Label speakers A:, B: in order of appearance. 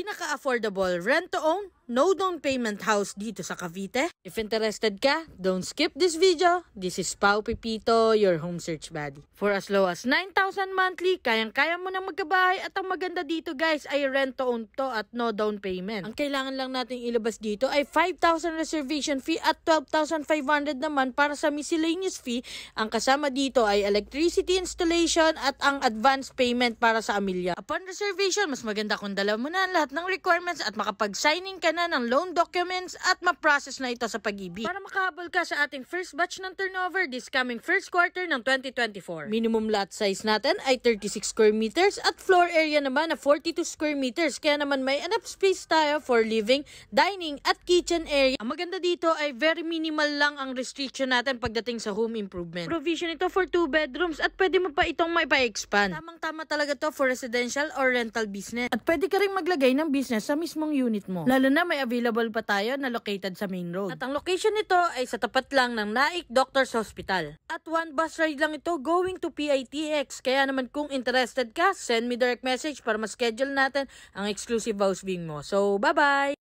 A: pinaka-affordable rent-to-own, no down payment house dito sa Cavite. If interested ka, don't skip this video. This is Pao Pipito, your home search buddy. For as low as 9,000 monthly, kayang-kaya mo nang magkabahay at ang maganda dito guys ay rent-to-own to at no down payment. Ang kailangan lang nating ilabas dito ay 5,000 reservation fee at 12,500 naman para sa miscellaneous fee. Ang kasama dito ay electricity installation at ang advance payment para sa amilya. Upon reservation, mas maganda kung dala mo na lahat ng requirements at makapag-signing ka na ng loan documents at ma-process na ito sa Pag-ibig. Para makahabol ka sa ating first batch ng turnover this coming first quarter ng 2024. Minimum lot size natin ay 36 square meters at floor area naman na 42 square meters. Kaya naman may enough space tayo for living, dining at kitchen area. Ang maganda dito ay very minimal lang ang restriction natin pagdating sa home improvement. Provision ito for 2 bedrooms at pwede mo pa itong maipa-expand. Tamang-tama talaga to for residential or rental business. At pwede ka rin maglagay ng business sa mismong unit mo. Lalo na may available pa tayo na located sa main road. At ang location nito ay sa tapat lang ng Naik Doctors Hospital. At one bus ride lang ito going to PITX. Kaya naman kung interested ka, send me direct message para ma-schedule natin ang exclusive house viewing mo. So, bye-bye!